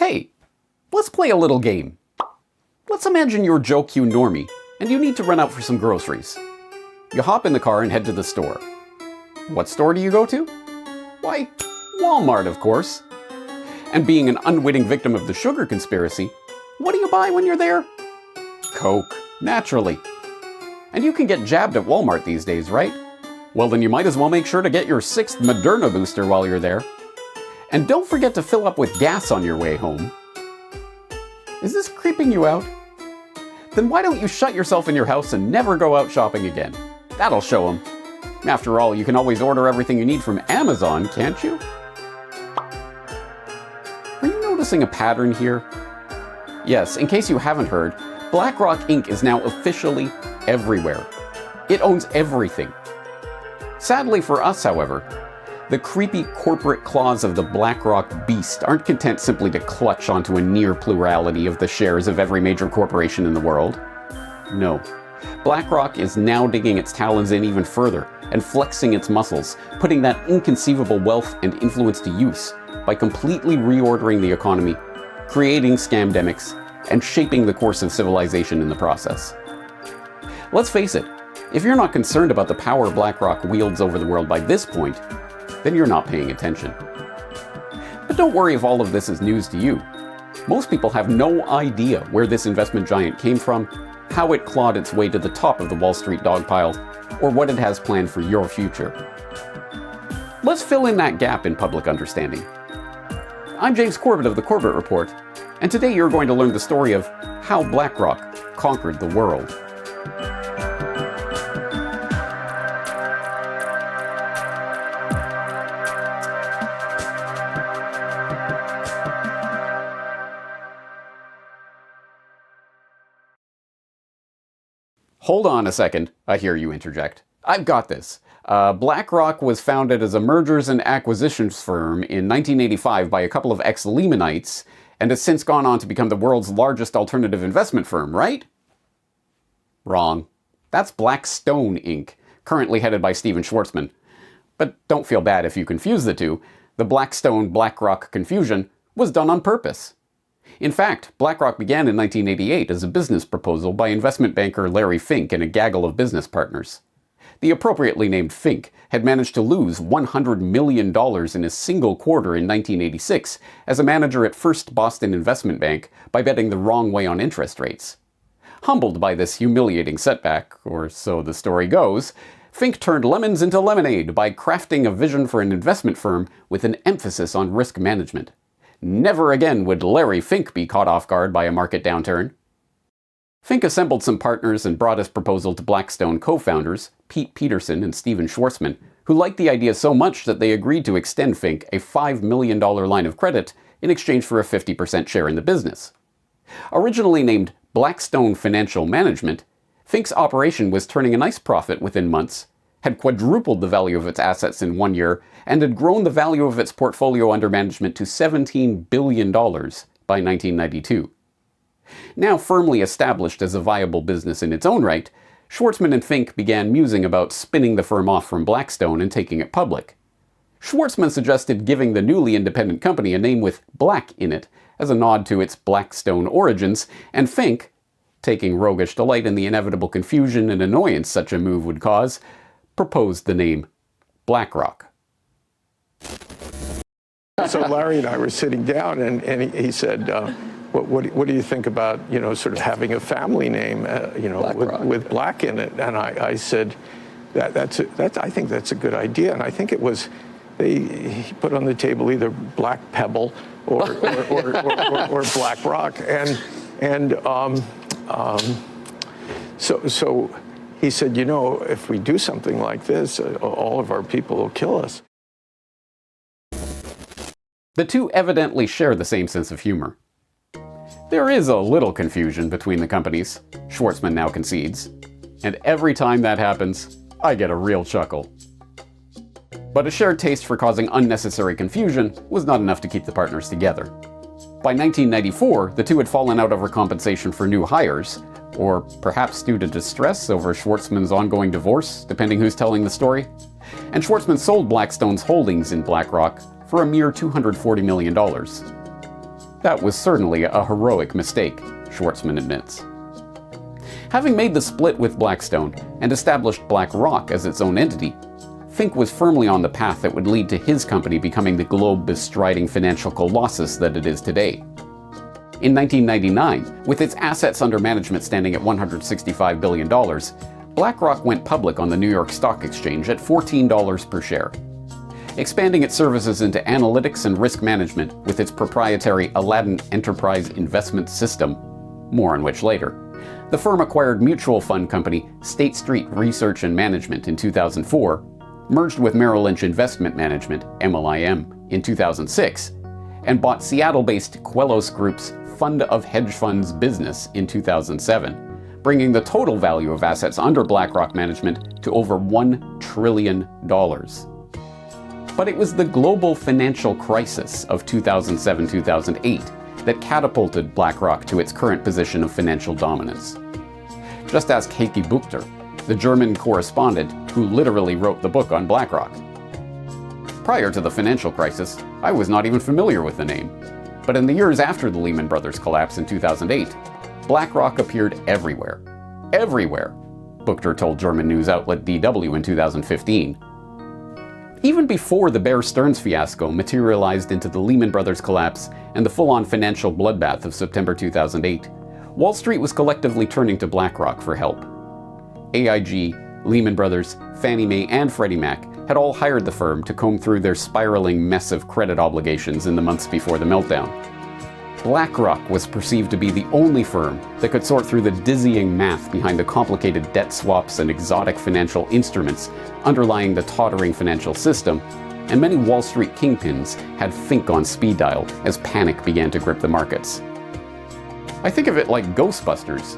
Hey, let's play a little game. Let's imagine you're Joe Q normie, and you need to run out for some groceries. You hop in the car and head to the store. What store do you go to? Why, Walmart, of course. And being an unwitting victim of the sugar conspiracy, what do you buy when you're there? Coke, naturally. And you can get jabbed at Walmart these days, right? Well, then you might as well make sure to get your 6th Moderna booster while you're there. And don't forget to fill up with gas on your way home. Is this creeping you out? Then why don't you shut yourself in your house and never go out shopping again? That'll show them. After all, you can always order everything you need from Amazon, can't you? Are you noticing a pattern here? Yes, in case you haven't heard, BlackRock Inc. is now officially everywhere. It owns everything. Sadly for us, however, the creepy corporate claws of the BlackRock beast aren't content simply to clutch onto a near plurality of the shares of every major corporation in the world. No. BlackRock is now digging its talons in even further and flexing its muscles, putting that inconceivable wealth and influence to use by completely reordering the economy, creating scamdemics, and shaping the course of civilization in the process. Let's face it, if you're not concerned about the power BlackRock wields over the world by this point, then you're not paying attention. But don't worry if all of this is news to you. Most people have no idea where this investment giant came from, how it clawed its way to the top of the Wall Street dogpile, or what it has planned for your future. Let's fill in that gap in public understanding. I'm James Corbett of the Corbett Report, and today you're going to learn the story of how BlackRock conquered the world. Hold on a second, I hear you interject. I've got this. BlackRock was founded as a mergers and acquisitions firm in 1985 by a couple of ex-Lehmanites, and has since gone on to become the world's largest alternative investment firm, right? Wrong. That's Blackstone Inc., currently headed by Stephen Schwarzman. But don't feel bad if you confuse the two. The Blackstone-BlackRock confusion was done on purpose. In fact, BlackRock began in 1988 as a business proposal by investment banker Larry Fink and a gaggle of business partners. The appropriately named Fink had managed to lose $100 million in a single quarter in 1986 as a manager at First Boston Investment Bank by betting the wrong way on interest rates. Humbled by this humiliating setback, or so the story goes, Fink turned lemons into lemonade by crafting a vision for an investment firm with an emphasis on risk management. Never again would Larry Fink be caught off guard by a market downturn. Fink assembled some partners and brought his proposal to Blackstone co-founders, Pete Peterson and Stephen Schwarzman, who liked the idea so much that they agreed to extend Fink a $5 million line of credit in exchange for a 50% share in the business. Originally named Blackstone Financial Management, Fink's operation was turning a nice profit within months, had quadrupled the value of its assets in 1 year, and had grown the value of its portfolio under management to $17 billion by 1992. Now firmly established as a viable business in its own right, Schwarzman and Fink began musing about spinning the firm off from Blackstone and taking it public. Schwarzman suggested giving the newly independent company a name with Black in it, as a nod to its Blackstone origins, and Fink, taking roguish delight in the inevitable confusion and annoyance such a move would cause, proposed the name BlackRock. So Larry and I were sitting down, and he said, what do you think about, sort of having a family name, with Black in it? And I said, I think that's a good idea. And I think it was, he put on the table either Black Pebble or BlackRock. So he said, if we do something like this, all of our people will kill us. The two evidently share the same sense of humor. There is a little confusion between the companies, Schwarzman now concedes, and every time that happens, I get a real chuckle. But a shared taste for causing unnecessary confusion was not enough to keep the partners together. By 1994, the two had fallen out over compensation for new hires, or perhaps due to distress over Schwarzman's ongoing divorce, depending who's telling the story, and Schwarzman sold Blackstone's holdings in BlackRock for a mere $240 million. That was certainly a heroic mistake, Schwartzman admits. Having made the split with Blackstone and established BlackRock as its own entity, Fink was firmly on the path that would lead to his company becoming the globe-bestriding financial colossus that it is today. In 1999, with its assets under management standing at $165 billion, BlackRock went public on the New York Stock Exchange at $14 per share. Expanding its services into analytics and risk management with its proprietary Aladdin Enterprise Investment System, more on which later, the firm acquired mutual fund company State Street Research and Management in 2004, merged with Merrill Lynch Investment Management, MLIM, in 2006, and bought Seattle-based Quellos Group's Fund of Hedge Funds business in 2007, bringing the total value of assets under BlackRock management to over $1 trillion. But it was the global financial crisis of 2007-2008 that catapulted BlackRock to its current position of financial dominance. Just ask Heike Buchter, the German correspondent who literally wrote the book on BlackRock. Prior to the financial crisis, I was not even familiar with the name. But in the years after the Lehman Brothers collapse in 2008, BlackRock appeared everywhere. Everywhere, Buchter told German news outlet DW in 2015. Even before the Bear Stearns fiasco materialized into the Lehman Brothers collapse and the full-on financial bloodbath of September 2008, Wall Street was collectively turning to BlackRock for help. AIG, Lehman Brothers, Fannie Mae, and Freddie Mac had all hired the firm to comb through their spiraling mess of credit obligations in the months before the meltdown. BlackRock was perceived to be the only firm that could sort through the dizzying math behind the complicated debt swaps and exotic financial instruments underlying the tottering financial system, and many Wall Street kingpins had Fink on speed dial as panic began to grip the markets. I think of it like Ghostbusters.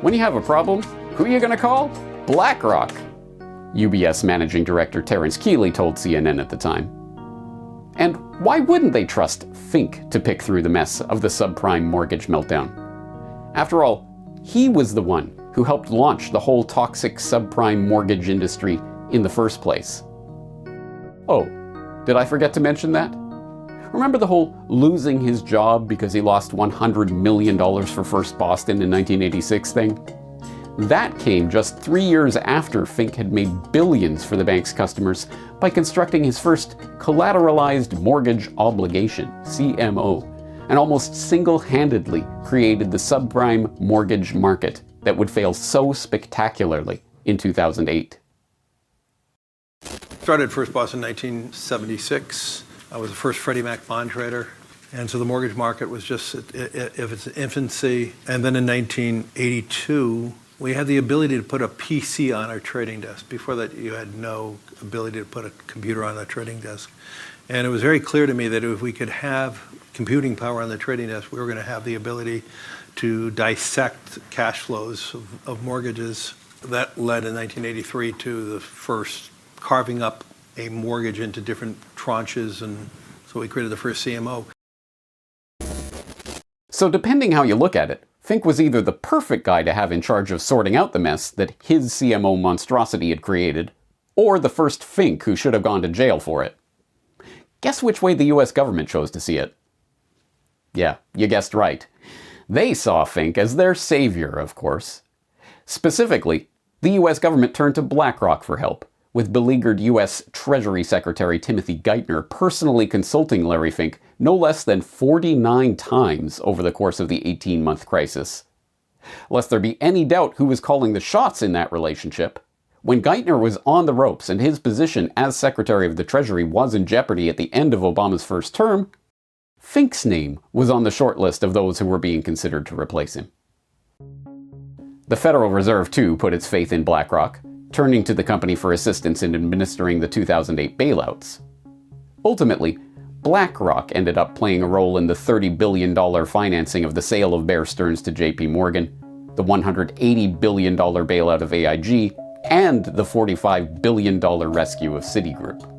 When you have a problem, who are you going to call? BlackRock, UBS Managing Director Terence Keeley told CNN at the time. And why wouldn't they trust Fink to pick through the mess of the subprime mortgage meltdown? After all, he was the one who helped launch the whole toxic subprime mortgage industry in the first place. Oh, did I forget to mention that? Remember the whole losing his job because he lost $100 million for First Boston in 1986 thing? That came just 3 years after Fink had made billions for the bank's customers by constructing his first collateralized mortgage obligation, CMO, and almost single-handedly created the subprime mortgage market that would fail so spectacularly in 2008. Started First Boston in 1976. I was the first Freddie Mac bond trader. And so the mortgage market was just at its infancy. And then in 1982, we had the ability to put a PC on our trading desk. Before that, you had no ability to put a computer on a trading desk. And it was very clear to me that if we could have computing power on the trading desk, we were going to have the ability to dissect cash flows of mortgages. That led in 1983 to the first carving up a mortgage into different tranches, and so we created the first CMO. So depending how you look at it, Fink was either the perfect guy to have in charge of sorting out the mess that his CMO monstrosity had created, or the first Fink who should have gone to jail for it. Guess which way the US government chose to see it? Yeah, you guessed right. They saw Fink as their savior, of course. Specifically, the US government turned to BlackRock for help, with beleaguered US Treasury Secretary Timothy Geithner personally consulting Larry Fink no less than 49 times over the course of the 18-month crisis. Lest there be any doubt who was calling the shots in that relationship, when Geithner was on the ropes and his position as Secretary of the Treasury was in jeopardy at the end of Obama's first term, Fink's name was on the short list of those who were being considered to replace him. The Federal Reserve, too, put its faith in BlackRock, turning to the company for assistance in administering the 2008 bailouts. Ultimately, BlackRock ended up playing a role in the $30 billion financing of the sale of Bear Stearns to JP Morgan, the $180 billion bailout of AIG, and the $45 billion rescue of Citigroup.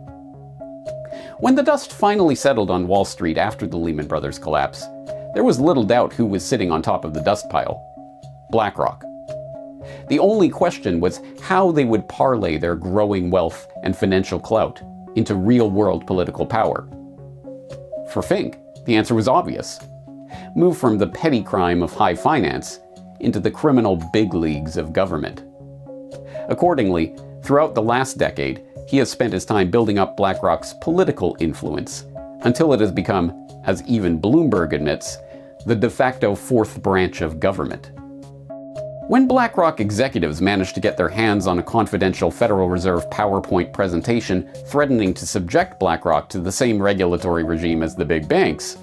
When the dust finally settled on Wall Street after the Lehman Brothers collapse, there was little doubt who was sitting on top of the dust pile: BlackRock. The only question was how they would parlay their growing wealth and financial clout into real-world political power. For Fink, the answer was obvious. move from the petty crime of high finance into the criminal big leagues of government. Accordingly, throughout the last decade, he has spent his time building up BlackRock's political influence until it has become, as even Bloomberg admits, the de facto fourth branch of government. When BlackRock executives managed to get their hands on a confidential Federal Reserve PowerPoint presentation threatening to subject BlackRock to the same regulatory regime as the big banks,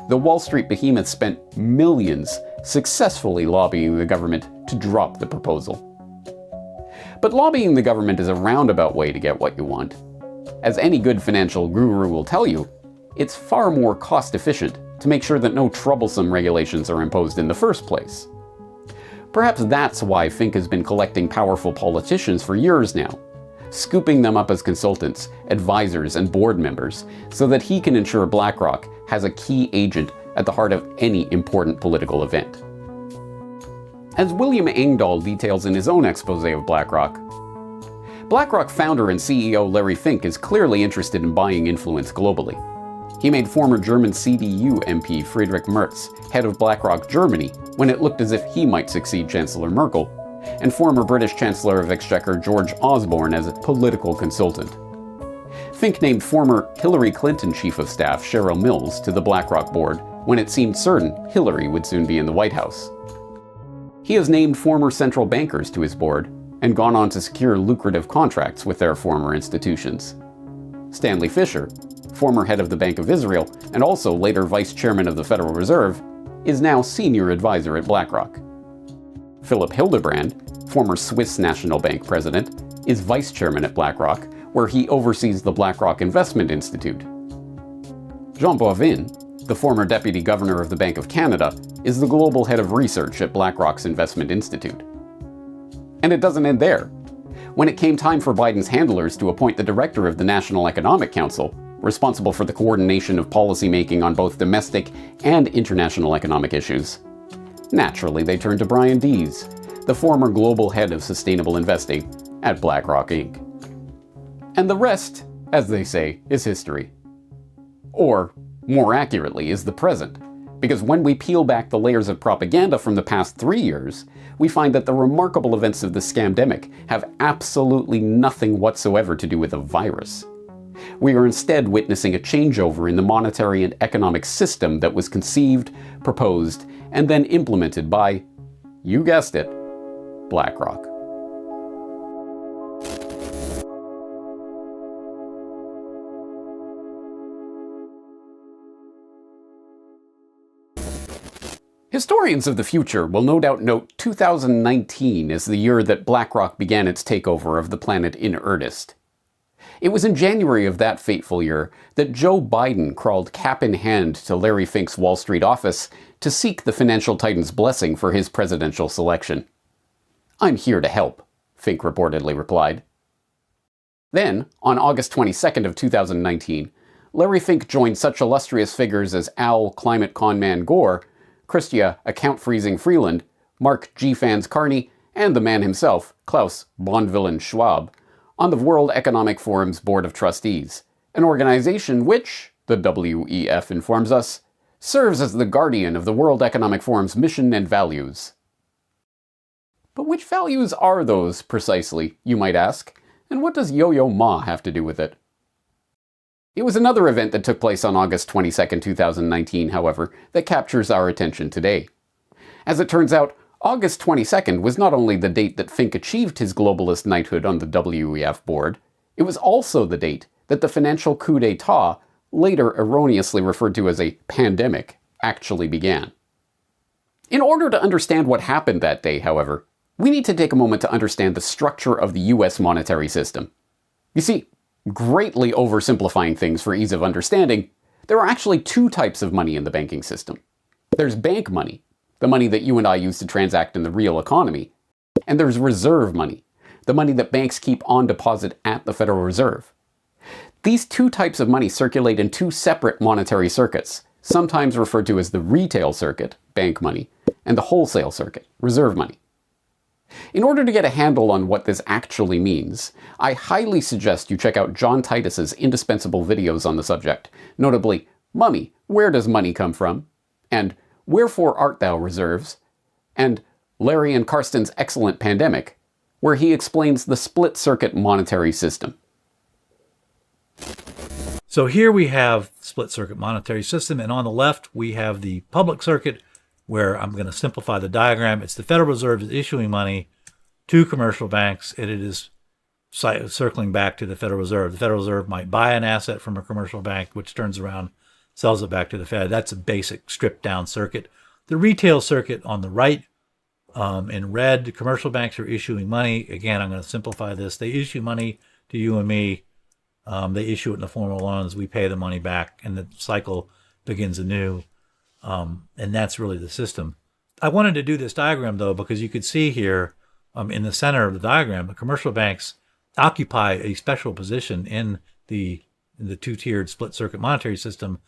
the Wall Street behemoth spent millions successfully lobbying the government to drop the proposal. But lobbying the government is a roundabout way to get what you want. As any good financial guru will tell you, it's far more cost-efficient to make sure that no troublesome regulations are imposed in the first place. Perhaps that's why Fink has been collecting powerful politicians for years now, scooping them up as consultants, advisors, and board members, so that he can ensure BlackRock has a key agent at the heart of any important political event. As William Engdahl details in his own expose of BlackRock, BlackRock founder and CEO Larry Fink is clearly interested in buying influence globally. He made former German CDU MP Friedrich Merz head of BlackRock Germany when it looked as if he might succeed Chancellor Merkel, and former British Chancellor of Exchequer George Osborne as a political consultant. Fink named former Hillary Clinton Chief of Staff Cheryl Mills to the BlackRock board when it seemed certain Hillary would soon be in the White House. He has named former central bankers to his board and gone on to secure lucrative contracts with their former institutions. Stanley Fischer, former head of the Bank of Israel and also later vice chairman of the Federal Reserve, is now senior advisor at BlackRock. Philip Hildebrand, former Swiss National Bank president, is vice chairman at BlackRock, where he oversees the BlackRock Investment Institute. Jean Boivin, the former deputy governor of the Bank of Canada, is the global head of research at BlackRock's Investment Institute. And it doesn't end there. When it came time for Biden's handlers to appoint the director of the National Economic Council, responsible for the coordination of policymaking on both domestic and international economic issues, naturally they turned to Brian Dees, the former global head of sustainable investing at BlackRock Inc. And the rest, as they say, is history. Or, more accurately, is the present. Because when we peel back the layers of propaganda from the past 3 years, we find that the remarkable events of the scamdemic have absolutely nothing whatsoever to do with a virus. We are instead witnessing a changeover in the monetary and economic system that was conceived, proposed, and then implemented by, you guessed it, BlackRock. Historians of the future will no doubt note 2019 as the year that BlackRock began its takeover of the planet in earnest. It was in January of that fateful year that Joe Biden crawled cap in hand to Larry Fink's Wall Street office to seek the financial titan's blessing for his presidential selection. "I'm here to help," Fink reportedly replied. Then, on August 22nd of 2019, Larry Fink joined such illustrious figures as Al Climate Conman Gore, Christia Account-Freezing Freeland, Mark G. Fans Carney, and the man himself, Klaus Bondvillain Schwab, on the World Economic Forum's Board of Trustees, an organization which, the WEF informs us, serves as the guardian of the World Economic Forum's mission and values. But which values are those, precisely, you might ask, and what does Yo-Yo Ma have to do with it? It was another event that took place on August 22, 2019, however, that captures our attention today. As it turns out, August 22nd was not only the date that Fink achieved his globalist knighthood on the WEF board, it was also the date that the financial coup d'etat, later erroneously referred to as a pandemic, actually began. In order to understand what happened that day, however, we need to take a moment to understand the structure of the US monetary system. You see, greatly oversimplifying things for ease of understanding, there are actually two types of money in the banking system. There's bank money, the money that you and I use to transact in the real economy, and there's reserve money, the money that banks keep on deposit at the Federal Reserve. These two types of money circulate in two separate monetary circuits, sometimes referred to as the retail circuit, bank money, and the wholesale circuit, reserve money. In order to get a handle on what this actually means, I highly suggest you check out John Titus's indispensable videos on the subject, notably, Mummy, Where Does Money Come From? And Wherefore Art Thou Reserves, and Larry and Karsten's Excellent Pandemic, where he explains the split-circuit monetary system. So here we have split-circuit monetary system, and on the left we have the public circuit, where I'm going to simplify the diagram. It's the Federal Reserve is issuing money to commercial banks, and it is circling back to the Federal Reserve. The Federal Reserve might buy an asset from a commercial bank, which turns around, sells it back to the Fed. That's a basic stripped-down circuit. The retail circuit on the right, in red, commercial banks are issuing money. Again, I'm going to simplify this. They issue money to you and me. They issue it in the form of loans. We pay the money back, and the cycle begins anew. And that's really the system. I wanted to do this diagram, though, because you could see here in the center of the diagram, the commercial banks occupy a special position in the two-tiered split-circuit monetary system.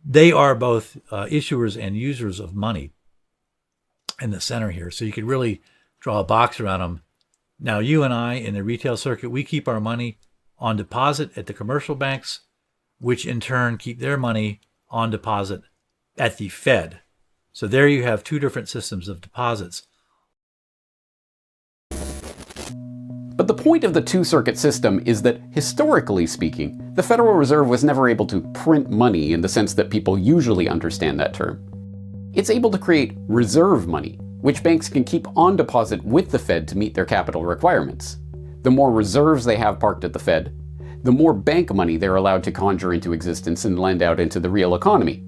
They are both issuers and users of money in the center here. So you could really draw a box around them. Now, you and I in the retail circuit, we keep our money on deposit at the commercial banks, which in turn keep their money on deposit at the Fed. So there you have two different systems of deposits. But the point of the two-circuit system is that, historically speaking, the Federal Reserve was never able to print money in the sense that people usually understand that term. It's able to create reserve money, which banks can keep on deposit with the Fed to meet their capital requirements. The more reserves they have parked at the Fed, the more bank money they're allowed to conjure into existence and lend out into the real economy.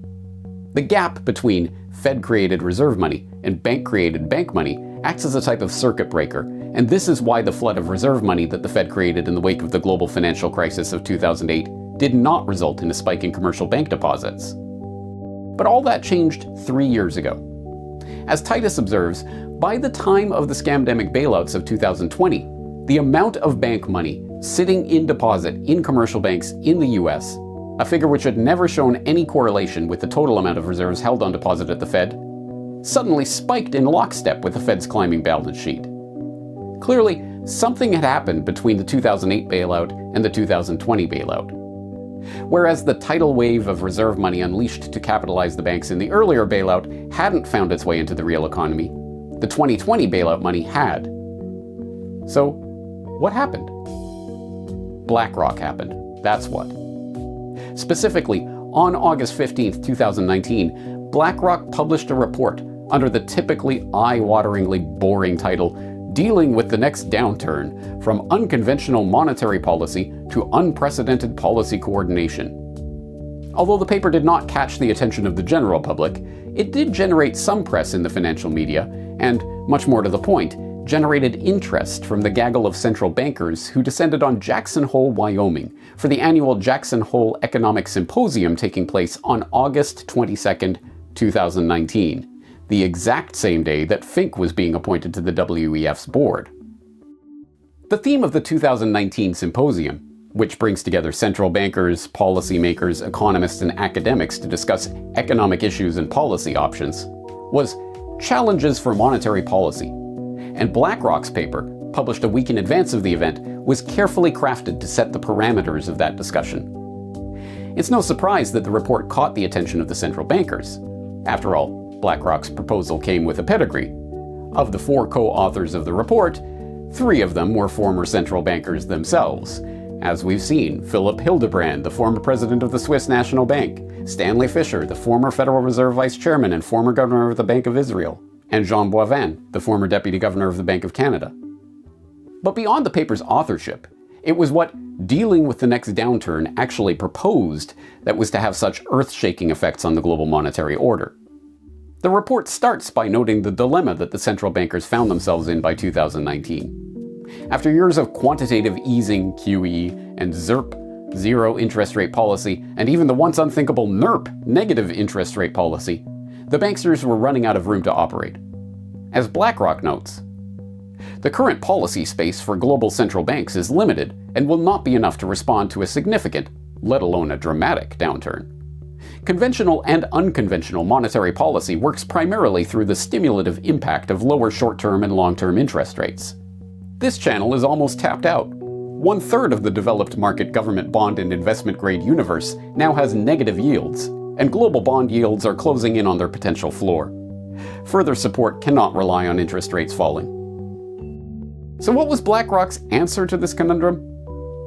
The gap between Fed-created reserve money and bank-created bank money acts as a type of circuit breaker, and this is why the flood of reserve money that the Fed created in the wake of the global financial crisis of 2008 did not result in a spike in commercial bank deposits. But all that changed 3 years ago. As Titus observes, by the time of the scamdemic bailouts of 2020, the amount of bank money sitting in deposit in commercial banks in the US, a figure which had never shown any correlation with the total amount of reserves held on deposit at the Fed, suddenly spiked in lockstep with the Fed's climbing balance sheet. Clearly, something had happened between the 2008 bailout and the 2020 bailout. Whereas the tidal wave of reserve money unleashed to capitalize the banks in the earlier bailout hadn't found its way into the real economy, the 2020 bailout money had. So, what happened? BlackRock happened. That's what. Specifically, on August 15, 2019, BlackRock published a report under the typically eye-wateringly boring title, Dealing with the Next Downturn, From Unconventional Monetary Policy to Unprecedented Policy Coordination. Although the paper did not catch the attention of the general public, it did generate some press in the financial media, and, much more to the point, generated interest from the gaggle of central bankers who descended on Jackson Hole, Wyoming, for the annual Jackson Hole Economic Symposium taking place on August 22, 2019. The exact same day that Fink was being appointed to the WEF's board. The theme of the 2019 symposium, which brings together central bankers, policymakers, economists, and academics to discuss economic issues and policy options, was Challenges for Monetary Policy, and BlackRock's paper, published a week in advance of the event, was carefully crafted to set the parameters of that discussion. It's no surprise that the report caught the attention of the central bankers. After all, BlackRock's proposal came with a pedigree. Of the 4 co-authors of the report, 3 of them were former central bankers themselves. As we've seen, Philip Hildebrand, the former president of the Swiss National Bank, Stanley Fischer, the former Federal Reserve Vice Chairman and former governor of the Bank of Israel, and Jean Boivin, the former deputy governor of the Bank of Canada. But beyond the paper's authorship, it was what Dealing with the Next Downturn actually proposed that was to have such earth-shaking effects on the global monetary order. The report starts by noting the dilemma that the central bankers found themselves in by 2019. After years of quantitative easing, QE, and ZIRP, zero interest rate policy, and even the once unthinkable NIRP, negative interest rate policy, the banksters were running out of room to operate. As BlackRock notes, the current policy space for global central banks is limited and will not be enough to respond to a significant, let alone a dramatic, downturn. Conventional and unconventional monetary policy works primarily through the stimulative impact of lower short-term and long-term interest rates. This channel is almost tapped out. 1/3 of the developed market government bond and investment grade universe now has negative yields, and global bond yields are closing in on their potential floor. Further support cannot rely on interest rates falling. So what was BlackRock's answer to this conundrum?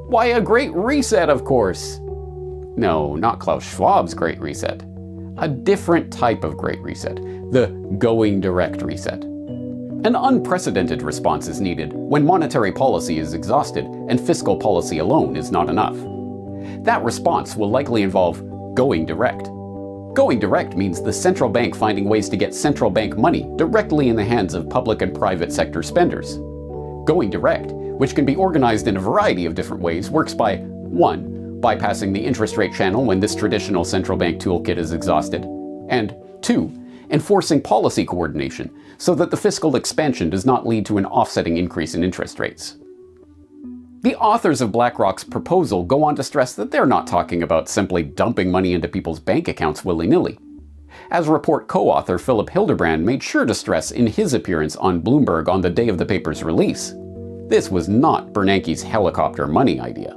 Why, a great reset, of course. No, not Klaus Schwab's Great Reset. A different type of Great Reset, the going direct reset. An unprecedented response is needed when monetary policy is exhausted and fiscal policy alone is not enough. That response will likely involve going direct. Going direct means the central bank finding ways to get central bank money directly in the hands of public and private sector spenders. Going direct, which can be organized in a variety of different ways, works by 1. bypassing the interest rate channel when this traditional central bank toolkit is exhausted, and 2. enforcing policy coordination so that the fiscal expansion does not lead to an offsetting increase in interest rates. The authors of BlackRock's proposal go on to stress that they're not talking about simply dumping money into people's bank accounts willy-nilly. As report co-author Philip Hildebrand made sure to stress in his appearance on Bloomberg on the day of the paper's release, this was not Bernanke's helicopter money idea.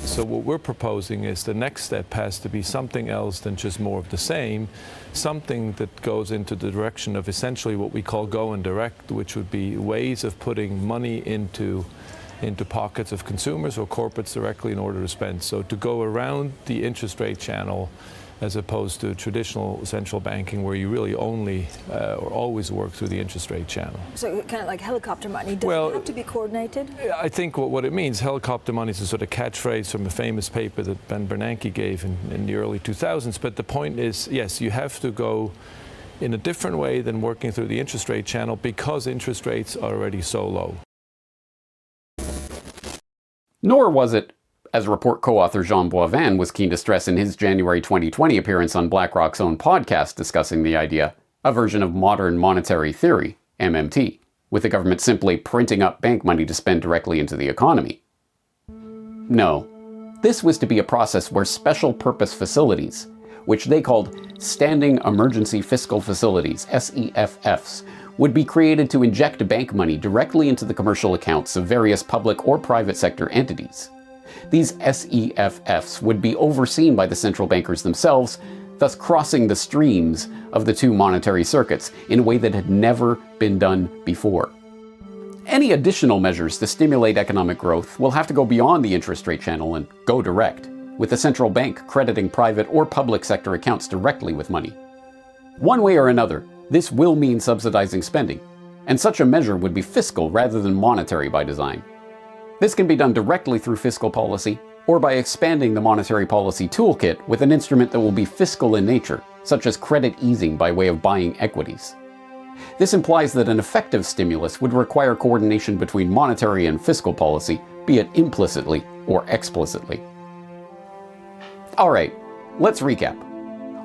So what we're proposing is the next step has to be something else than just more of the same, something that goes into the direction of essentially what we call going direct, which would be ways of putting money into pockets of consumers or corporates directly in order to spend. So to go around the interest rate channel as opposed to traditional central banking where you really only or always work through the interest rate channel. So kind of like helicopter money, does it have to be coordinated? I think what it means, helicopter money is a sort of catchphrase from a famous paper that Ben Bernanke gave in the early 2000s, but the point is, yes, you have to go in a different way than working through the interest rate channel because interest rates are already so low. Nor was it, as report co-author Jean Boivin was keen to stress in his January 2020 appearance on BlackRock's own podcast discussing the idea, a version of modern monetary theory, MMT, with the government simply printing up bank money to spend directly into the economy. No, this was to be a process where special purpose facilities, which they called Standing Emergency Fiscal Facilities, SEFFs, would be created to inject bank money directly into the commercial accounts of various public or private sector entities. These SEFFs would be overseen by the central bankers themselves, thus crossing the streams of the two monetary circuits in a way that had never been done before. Any additional measures to stimulate economic growth will have to go beyond the interest rate channel and go direct, with the central bank crediting private or public sector accounts directly with money. One way or another, this will mean subsidizing spending, and such a measure would be fiscal rather than monetary by design. This can be done directly through fiscal policy, or by expanding the monetary policy toolkit with an instrument that will be fiscal in nature, such as credit easing by way of buying equities. This implies that an effective stimulus would require coordination between monetary and fiscal policy, be it implicitly or explicitly. Alright, let's recap.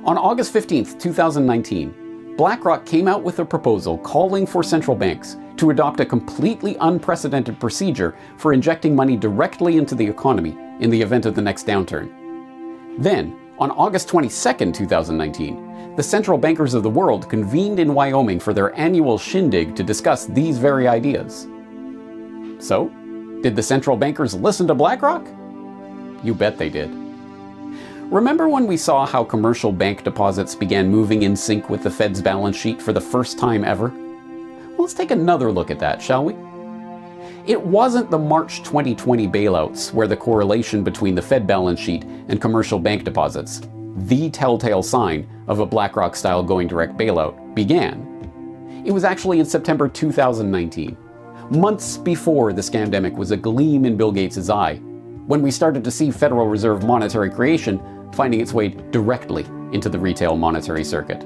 On August 15, 2019, BlackRock came out with a proposal calling for central banks to adopt a completely unprecedented procedure for injecting money directly into the economy in the event of the next downturn. Then, on August 22, 2019, the central bankers of the world convened in Wyoming for their annual shindig to discuss these very ideas. So, did the central bankers listen to BlackRock? You bet they did. Remember when we saw how commercial bank deposits began moving in sync with the Fed's balance sheet for the first time ever? Well, let's take another look at that, shall we? It wasn't the March 2020 bailouts where the correlation between the Fed balance sheet and commercial bank deposits, the telltale sign of a BlackRock-style going direct bailout, began. It was actually in September 2019, months before the scamdemic was a gleam in Bill Gates' eye, when we started to see Federal Reserve monetary creation finding its way directly into the retail monetary circuit.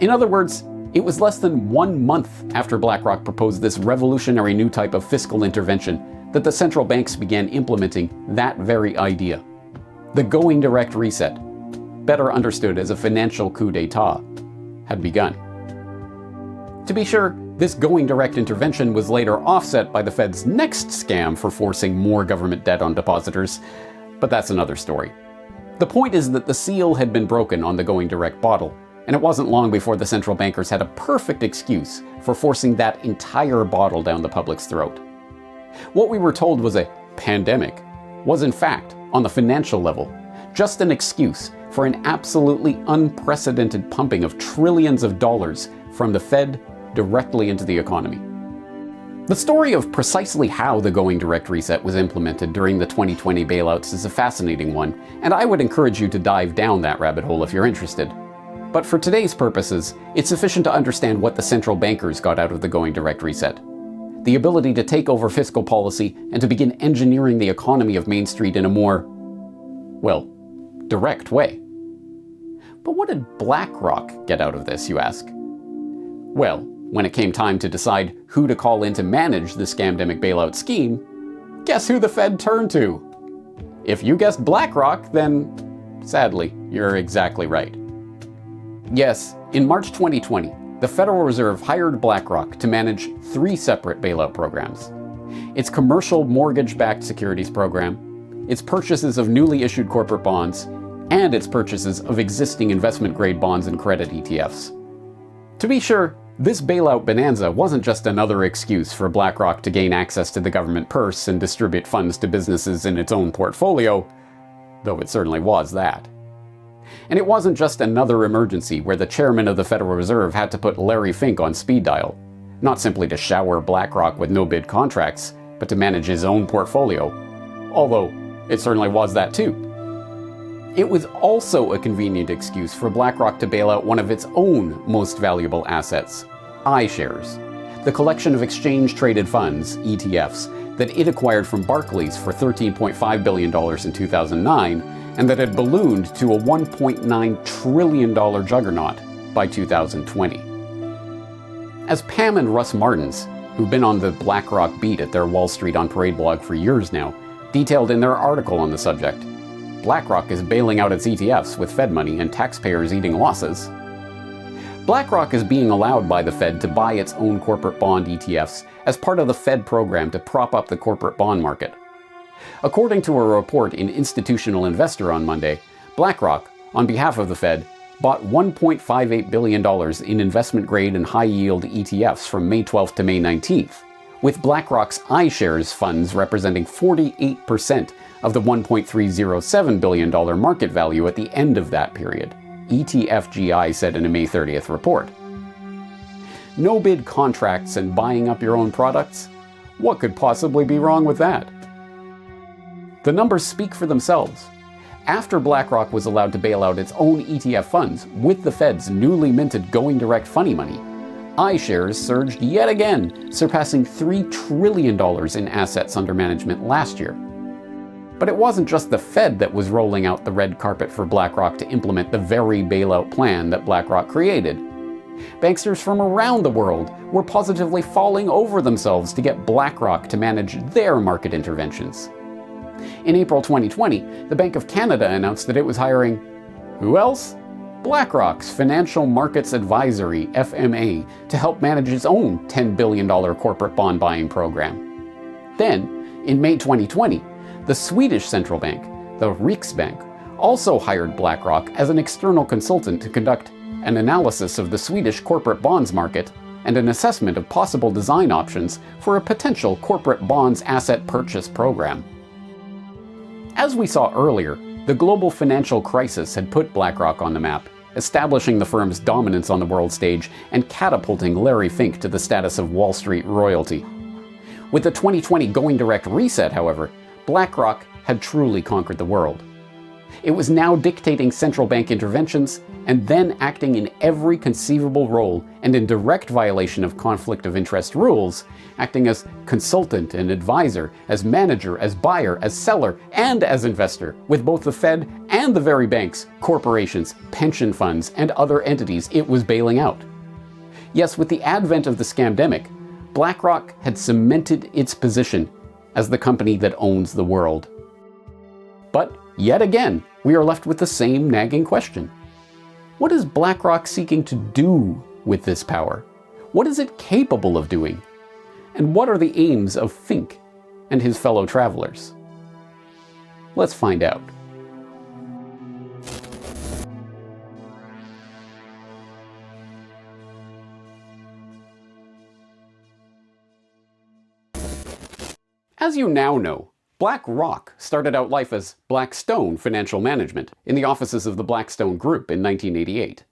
In other words, it was less than 1 month after BlackRock proposed this revolutionary new type of fiscal intervention that the central banks began implementing that very idea. The going direct reset, better understood as a financial coup d'etat, had begun. To be sure, this going direct intervention was later offset by the Fed's next scam for forcing more government debt on depositors, but that's another story. The point is that the seal had been broken on the going direct bottle, and it wasn't long before the central bankers had a perfect excuse for forcing that entire bottle down the public's throat. What we were told was a pandemic was in fact, on the financial level, just an excuse for an absolutely unprecedented pumping of trillions of dollars from the Fed directly into the economy. The story of precisely how the going direct reset was implemented during the 2020 bailouts is a fascinating one, and I would encourage you to dive down that rabbit hole if you're interested. But for today's purposes, it's sufficient to understand what the central bankers got out of the going direct reset. The ability to take over fiscal policy and to begin engineering the economy of Main Street in a more, well, direct way. But what did BlackRock get out of this, you ask? Well, when it came time to decide who to call in to manage the scamdemic bailout scheme, guess who the Fed turned to? If you guessed BlackRock, then sadly, you're exactly right. Yes, in March 2020, the Federal Reserve hired BlackRock to manage 3 separate bailout programs: its commercial mortgage-backed securities program, its purchases of newly issued corporate bonds, and its purchases of existing investment-grade bonds and credit ETFs. To be sure, this bailout bonanza wasn't just another excuse for BlackRock to gain access to the government purse and distribute funds to businesses in its own portfolio, though it certainly was that. And it wasn't just another emergency where the chairman of the Federal Reserve had to put Larry Fink on speed dial, not simply to shower BlackRock with no-bid contracts, but to manage his own portfolio, although it certainly was that too. It was also a convenient excuse for BlackRock to bail out one of its own most valuable assets, iShares, the collection of exchange-traded funds, ETFs, that it acquired from Barclays for $13.5 billion in 2009, and that had ballooned to a $1.9 trillion juggernaut by 2020. As Pam and Russ Martins, who've been on the BlackRock beat at their Wall Street on Parade blog for years now, detailed in their article on the subject, BlackRock is bailing out its ETFs with Fed money and taxpayers eating losses. BlackRock is being allowed by the Fed to buy its own corporate bond ETFs as part of the Fed program to prop up the corporate bond market. According to a report in Institutional Investor on Monday, BlackRock, on behalf of the Fed, bought $1.58 billion in investment-grade and high-yield ETFs from May 12th to May 19th, with BlackRock's iShares funds representing 48% of the $1.307 billion market value at the end of that period, ETFGI said in a May 30th report. No-bid contracts and buying up your own products? What could possibly be wrong with that? The numbers speak for themselves. After BlackRock was allowed to bail out its own ETF funds with the Fed's newly minted going direct funny money, iShares surged yet again, surpassing $3 trillion in assets under management last year. But it wasn't just the Fed that was rolling out the red carpet for BlackRock to implement the very bailout plan that BlackRock created. Banksters from around the world were positively falling over themselves to get BlackRock to manage their market interventions. In April 2020, the Bank of Canada announced that it was hiring, who else? BlackRock's Financial Markets Advisory, FMA, to help manage its own $10 billion corporate bond buying program. Then, in May 2020, the Swedish central bank, the Riksbank, also hired BlackRock as an external consultant to conduct an analysis of the Swedish corporate bonds market and an assessment of possible design options for a potential corporate bonds asset purchase program. As we saw earlier, the global financial crisis had put BlackRock on the map, establishing the firm's dominance on the world stage and catapulting Larry Fink to the status of Wall Street royalty. With the 2020 going direct reset, however, BlackRock had truly conquered the world. It was now dictating central bank interventions and then acting in every conceivable role and in direct violation of conflict of interest rules, acting as consultant and advisor, as manager, as buyer, as seller, and as investor, with both the Fed and the very banks, corporations, pension funds, and other entities it was bailing out. Yes, with the advent of the scamdemic, BlackRock had cemented its position as the company that owns the world. But yet again, we are left with the same nagging question. What is BlackRock seeking to do with this power? What is it capable of doing? And what are the aims of Fink and his fellow travelers? Let's find out. As you now know, BlackRock started out life as Blackstone Financial Management in the offices of the Blackstone Group in 1988.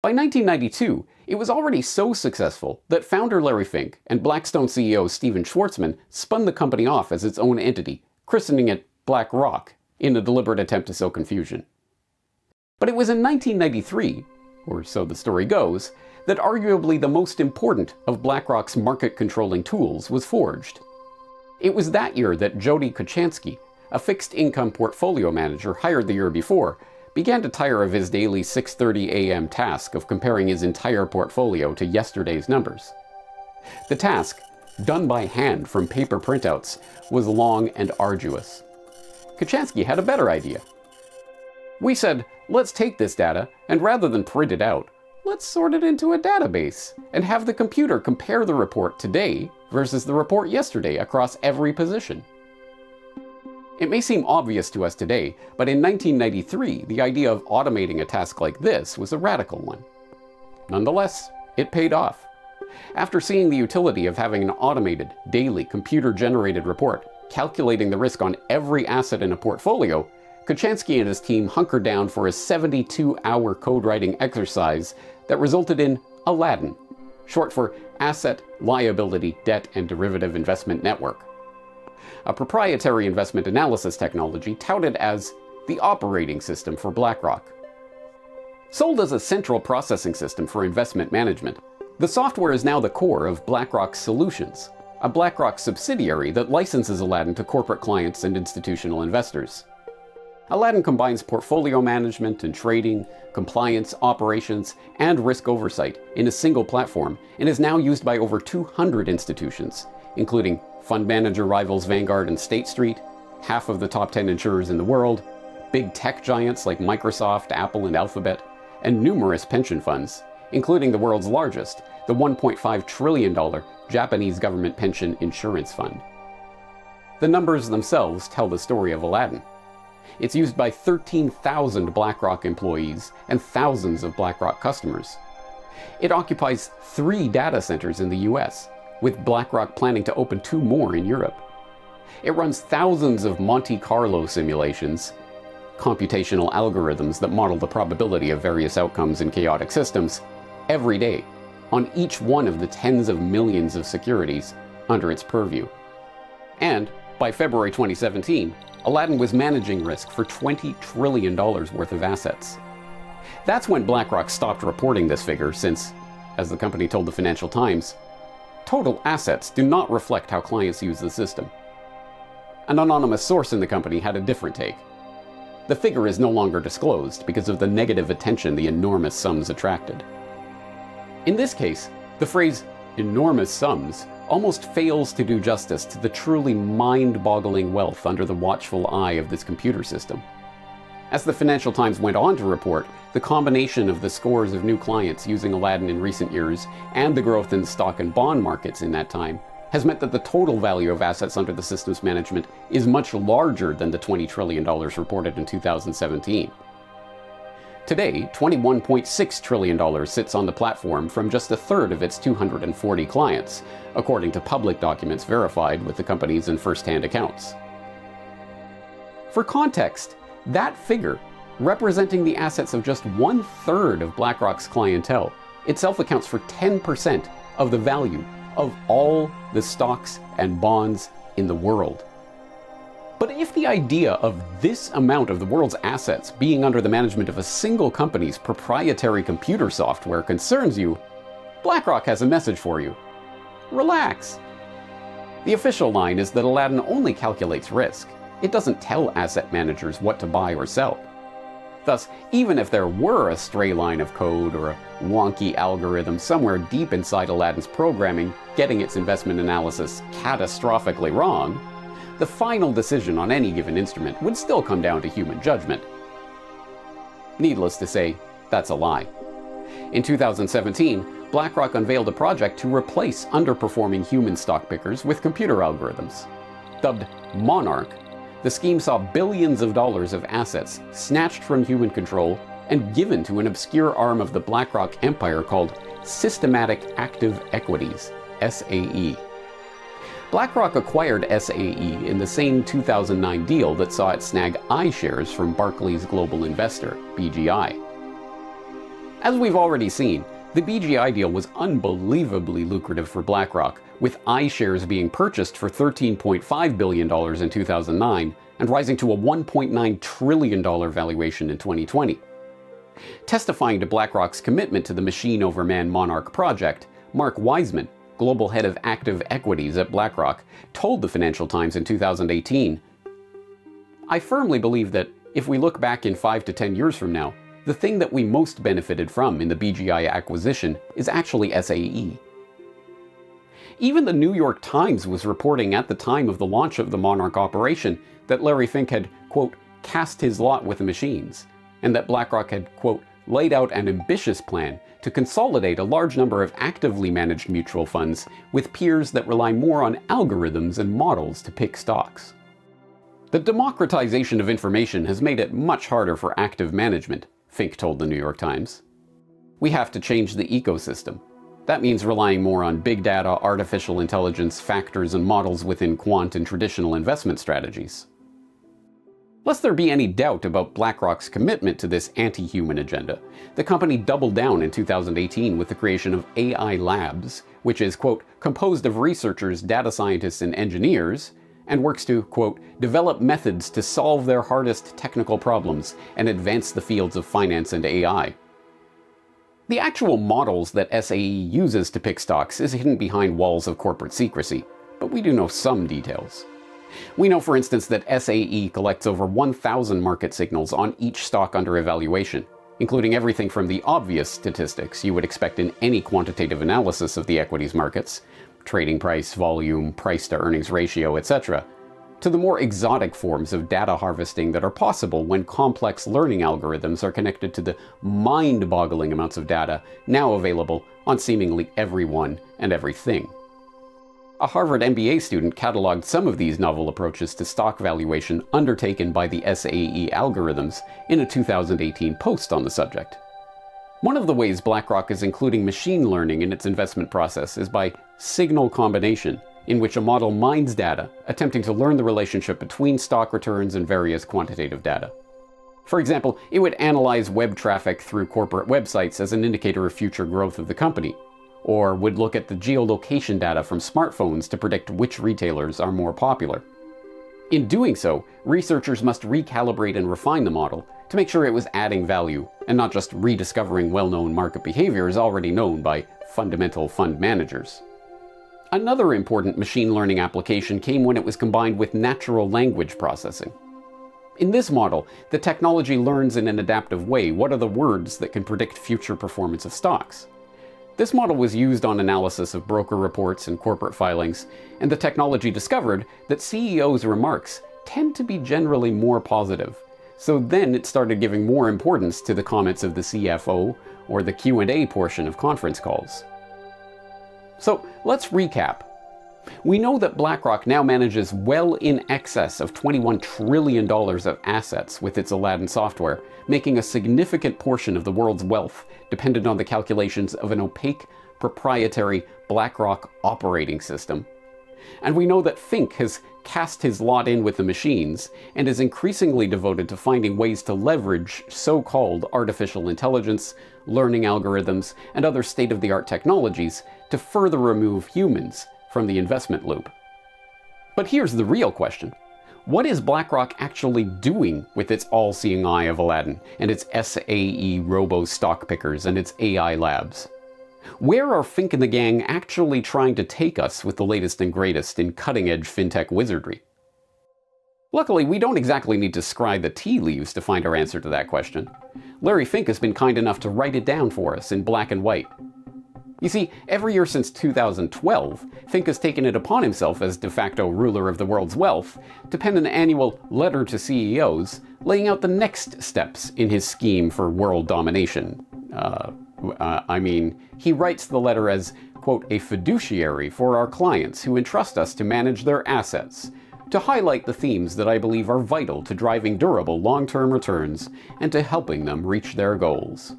By 1992, it was already so successful that founder Larry Fink and Blackstone CEO Stephen Schwarzman spun the company off as its own entity, christening it BlackRock in a deliberate attempt to sow confusion. But it was in 1993, or so the story goes, that arguably the most important of BlackRock's market-controlling tools was forged. It was that year that Jody Kochansky, a fixed-income portfolio manager hired the year before, began to tire of his daily 6:30 a.m. task of comparing his entire portfolio to yesterday's numbers. The task, done by hand from paper printouts, was long and arduous. Kochansky had a better idea. We said, let's take this data, and rather than print it out, let's sort it into a database and have the computer compare the report today versus the report yesterday across every position. It may seem obvious to us today, but in 1993, the idea of automating a task like this was a radical one. Nonetheless, it paid off. After seeing the utility of having an automated, daily, computer-generated report calculating the risk on every asset in a portfolio, Kochansky and his team hunkered down for a 72-hour code-writing exercise that resulted in Aladdin, short for Asset, Liability, Debt, and Derivative Investment Network, a proprietary investment analysis technology touted as the operating system for BlackRock. Sold as a central processing system for investment management, the software is now the core of BlackRock Solutions, a BlackRock subsidiary that licenses Aladdin to corporate clients and institutional investors. Aladdin combines portfolio management and trading, compliance, operations, and risk oversight in a single platform and is now used by over 200 institutions, including fund manager rivals Vanguard and State Street, half of the top 10 insurers in the world, big tech giants like Microsoft, Apple, and Alphabet, and numerous pension funds, including the world's largest, the $1.5 trillion Japanese government pension insurance fund. The numbers themselves tell the story of Aladdin. It's used by 13,000 BlackRock employees and thousands of BlackRock customers. It occupies 3 data centers in the US, with BlackRock planning to open 2 more in Europe. It runs thousands of Monte Carlo simulations, computational algorithms that model the probability of various outcomes in chaotic systems, every day, on each one of the tens of millions of securities under its purview. And by February 2017, Aladdin was managing risk for $20 trillion worth of assets. That's when BlackRock stopped reporting this figure since, as the company told the Financial Times, total assets do not reflect how clients use the system. An anonymous source in the company had a different take. The figure is no longer disclosed because of the negative attention the enormous sums attracted. In this case, the phrase enormous sums almost fails to do justice to the truly mind-boggling wealth under the watchful eye of this computer system. As the Financial Times went on to report, the combination of the scores of new clients using Aladdin in recent years and the growth in the stock and bond markets in that time has meant that the total value of assets under the system's management is much larger than the $20 trillion reported in 2017. Today, $21.6 trillion sits on the platform from just a third of its 240 clients, according to public documents verified with the company's and first-hand accounts. For context, that figure, representing the assets of just 1/3 of BlackRock's clientele, itself accounts for 10% of the value of all the stocks and bonds in the world. But if the idea of this amount of the world's assets being under the management of a single company's proprietary computer software concerns you, BlackRock has a message for you. Relax. The official line is that Aladdin only calculates risk. It doesn't tell asset managers what to buy or sell. Thus, even if there were a stray line of code or a wonky algorithm somewhere deep inside Aladdin's programming getting its investment analysis catastrophically wrong, the final decision on any given instrument would still come down to human judgment. Needless to say, that's a lie. In 2017, BlackRock unveiled a project to replace underperforming human stock pickers with computer algorithms. Dubbed Monarch, the scheme saw billions of dollars of assets snatched from human control and given to an obscure arm of the BlackRock empire called Systematic Active Equities, SAE. BlackRock acquired SAE in the same 2009 deal that saw it snag iShares from Barclays Global Investor, BGI. As we've already seen, the BGI deal was unbelievably lucrative for BlackRock, with iShares being purchased for $13.5 billion in 2009 and rising to a $1.9 trillion valuation in 2020. Testifying to BlackRock's commitment to the Machine Over Man Monarch project, Mark Wiseman, global head of active equities at BlackRock, told the Financial Times in 2018, "I firmly believe that if we look back in 5 to 10 years from now, the thing that we most benefited from in the BGI acquisition is actually SAE." Even the New York Times was reporting at the time of the launch of the Monarch operation that Larry Fink had, quote, cast his lot with the machines, and that BlackRock had, quote, laid out an ambitious plan to consolidate a large number of actively managed mutual funds with peers that rely more on algorithms and models to pick stocks. The democratization of information has made it much harder for active management, Fink told the New York Times. "We have to change the ecosystem. That means relying more on big data, artificial intelligence, factors, and models within quant and traditional investment strategies." Lest there be any doubt about BlackRock's commitment to this anti-human agenda, the company doubled down in 2018 with the creation of AI Labs, which is, quote, composed of researchers, data scientists, and engineers, and works to, quote, develop methods to solve their hardest technical problems and advance the fields of finance and AI. The actual models that SAE uses to pick stocks is hidden behind walls of corporate secrecy, but we do know some details. We know, for instance, that SAE collects over 1,000 market signals on each stock under evaluation, including everything from the obvious statistics you would expect in any quantitative analysis of the equities markets, trading price, volume, price-to-earnings ratio, etc., to the more exotic forms of data harvesting that are possible when complex learning algorithms are connected to the mind-boggling amounts of data now available on seemingly everyone and everything. A Harvard MBA student cataloged some of these novel approaches to stock valuation undertaken by the SAE algorithms in a 2018 post on the subject. One of the ways BlackRock is including machine learning in its investment process is by signal combination, in which a model mines data, attempting to learn the relationship between stock returns and various quantitative data. For example, it would analyze web traffic through corporate websites as an indicator of future growth of the company, or would look at the geolocation data from smartphones to predict which retailers are more popular. In doing so, researchers must recalibrate and refine the model to make sure it was adding value and not just rediscovering well-known market behaviors already known by fundamental fund managers. Another important machine learning application came when it was combined with natural language processing. In this model, the technology learns in an adaptive way what are the words that can predict future performance of stocks. This model was used on analysis of broker reports and corporate filings, and the technology discovered that CEOs' remarks tend to be generally more positive. So then it started giving more importance to the comments of the CFO or the Q&A portion of conference calls. So let's recap. We know that BlackRock now manages well in excess of $21 trillion of assets with its Aladdin software, making a significant portion of the world's wealth dependent on the calculations of an opaque, proprietary BlackRock operating system. And we know that Fink has cast his lot in with the machines and is increasingly devoted to finding ways to leverage so-called artificial intelligence, learning algorithms, and other state-of-the-art technologies to further remove humans from the investment loop. But here's the real question. What is BlackRock actually doing with its all-seeing eye of Aladdin and its SAE robo-stock pickers and its AI labs? Where are Fink and the gang actually trying to take us with the latest and greatest in cutting-edge fintech wizardry? Luckily, we don't exactly need to scry the tea leaves to find our answer to that question. Larry Fink has been kind enough to write it down for us in black and white. You see, every year since 2012, Fink has taken it upon himself as de facto ruler of the world's wealth to pen an annual letter to CEOs laying out the next steps in his scheme for world domination. He writes the letter as, quote, a fiduciary for our clients who entrust us to manage their assets, to highlight the themes that I believe are vital to driving durable long-term returns and to helping them reach their goals.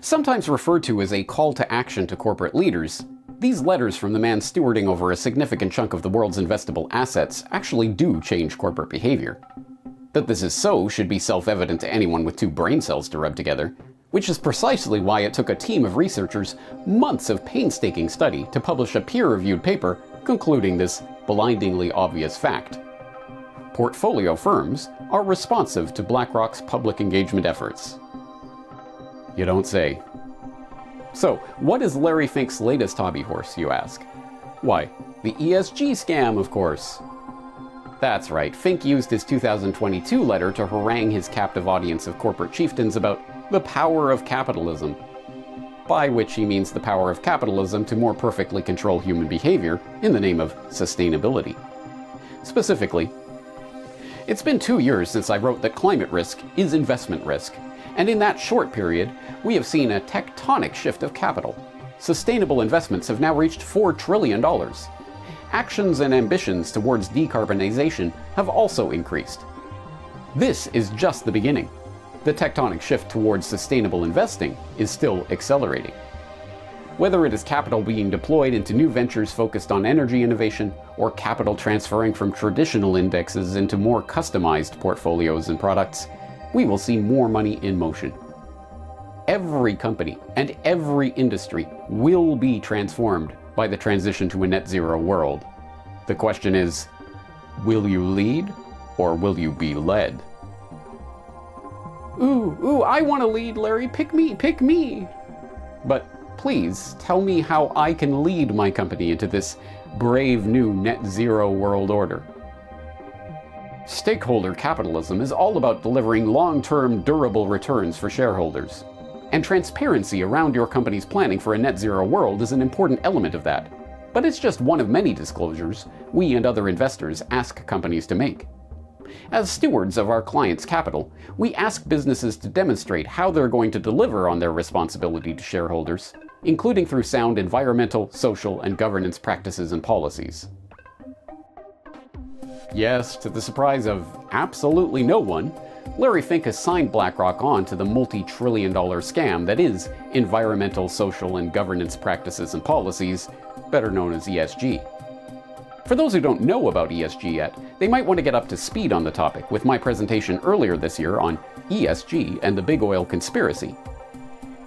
Sometimes referred to as a call to action to corporate leaders, These letters from the man stewarding over a significant chunk of the world's investable assets actually do change corporate behavior. That this is so should be self-evident to anyone with 2 brain cells to rub together, which is precisely why it took a team of researchers months of painstaking study to publish a peer-reviewed paper concluding this blindingly obvious fact. Portfolio firms are responsive to BlackRock's public engagement efforts. You don't say. So, what is Larry Fink's latest hobby horse, you ask? Why, the ESG scam, of course. That's right, Fink used his 2022 letter to harangue his captive audience of corporate chieftains about the power of capitalism. By which he means the power of capitalism to more perfectly control human behavior in the name of sustainability. Specifically, it's been 2 years since I wrote that climate risk is investment risk, and in that short period, we have seen a tectonic shift of capital. Sustainable investments have now reached $4 trillion. Actions and ambitions towards decarbonization have also increased. This is just the beginning. The tectonic shift towards sustainable investing is still accelerating. Whether it is capital being deployed into new ventures focused on energy innovation, or capital transferring from traditional indexes into more customized portfolios and products, we will see more money in motion. Every company and every industry will be transformed by the transition to a net zero world. The question is, will you lead or will you be led? Ooh, I want to lead, Larry. Pick me, pick me. But please tell me how I can lead my company into this brave new net zero world order. Stakeholder capitalism is all about delivering long-term, durable returns for shareholders. And transparency around your company's planning for a net zero world is an important element of that. But it's just one of many disclosures we and other investors ask companies to make. As stewards of our clients' capital, we ask businesses to demonstrate how they're going to deliver on their responsibility to shareholders, including through sound environmental, social, and governance practices and policies. Yes, to the surprise of absolutely no one, Larry Fink has signed BlackRock on to the multi-trillion-dollar scam that is environmental, social, and governance practices and policies, better known as ESG. For those who don't know about ESG yet, they might want to get up to speed on the topic with my presentation earlier this year on ESG and the Big Oil Conspiracy.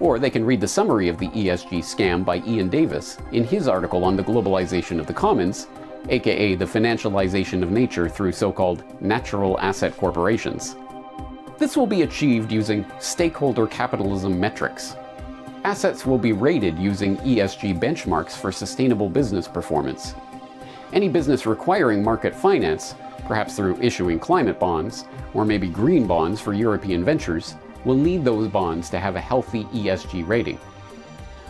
Or they can read the summary of the ESG scam by Ian Davis in his article on the globalization of the commons, aka the financialization of nature through so-called natural asset corporations. This will be achieved using stakeholder capitalism metrics. Assets will be rated using ESG benchmarks for sustainable business performance. Any business requiring market finance, perhaps through issuing climate bonds, or maybe green bonds for European ventures, will need those bonds to have a healthy ESG rating.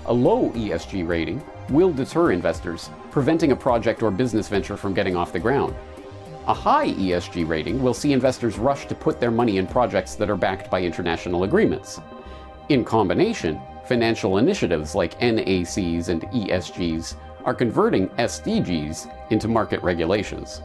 A low ESG rating will deter investors, preventing a project or business venture from getting off the ground. A high ESG rating will see investors rush to put their money in projects that are backed by international agreements. In combination, financial initiatives like NACs and ESGs are converting SDGs into market regulations.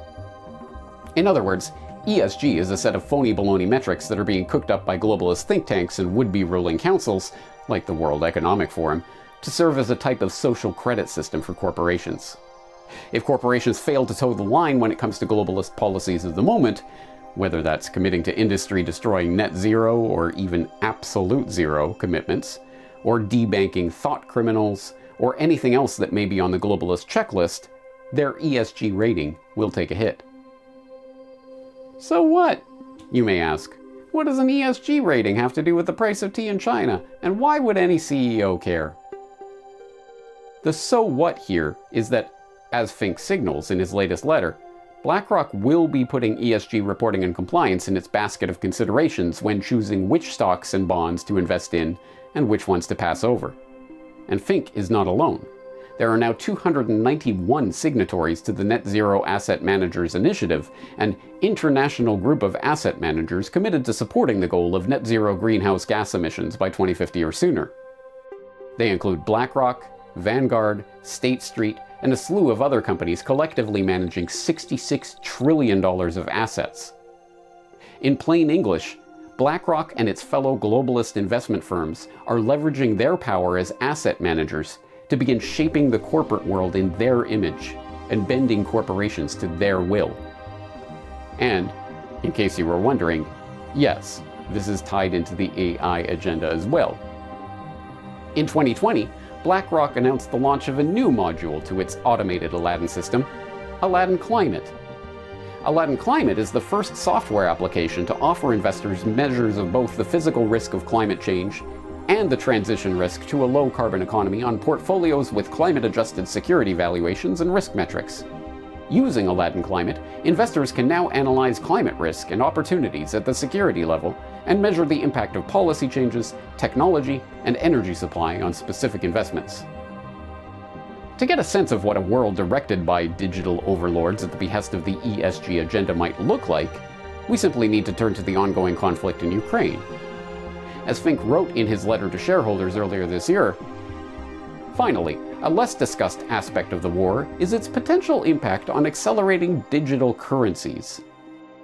In other words, ESG is a set of phony baloney metrics that are being cooked up by globalist think tanks and would-be ruling councils, like the World Economic Forum, to serve as a type of social credit system for corporations. If corporations fail to toe the line when it comes to globalist policies of the moment, whether that's committing to industry-destroying net zero or even absolute zero commitments, or debanking thought criminals, or anything else that may be on the globalist checklist, their ESG rating will take a hit. So what? You may ask. What does an ESG rating have to do with the price of tea in China, and why would any CEO care? The so what here is that, as Fink signals in his latest letter, BlackRock will be putting ESG reporting and compliance in its basket of considerations when choosing which stocks and bonds to invest in and which ones to pass over. And Fink is not alone. There are now 291 signatories to the Net Zero Asset Managers Initiative, an international group of asset managers committed to supporting the goal of net zero greenhouse gas emissions by 2050 or sooner. They include BlackRock, Vanguard, State Street, and a slew of other companies collectively managing $66 trillion of assets. In plain English, BlackRock and its fellow globalist investment firms are leveraging their power as asset managers to begin shaping the corporate world in their image and bending corporations to their will. And, in case you were wondering, yes, this is tied into the AI agenda as well. In 2020, BlackRock announced the launch of a new module to its automated Aladdin system, Aladdin Climate. Aladdin Climate is the first software application to offer investors measures of both the physical risk of climate change and the transition risk to a low-carbon economy on portfolios with climate-adjusted security valuations and risk metrics. Using Aladdin Climate, investors can now analyze climate risk and opportunities at the security level and measure the impact of policy changes, technology, and energy supply on specific investments. To get a sense of what a world directed by digital overlords at the behest of the ESG agenda might look like, we simply need to turn to the ongoing conflict in Ukraine. As Fink wrote in his letter to shareholders earlier this year, finally, a less discussed aspect of the war is its potential impact on accelerating digital currencies.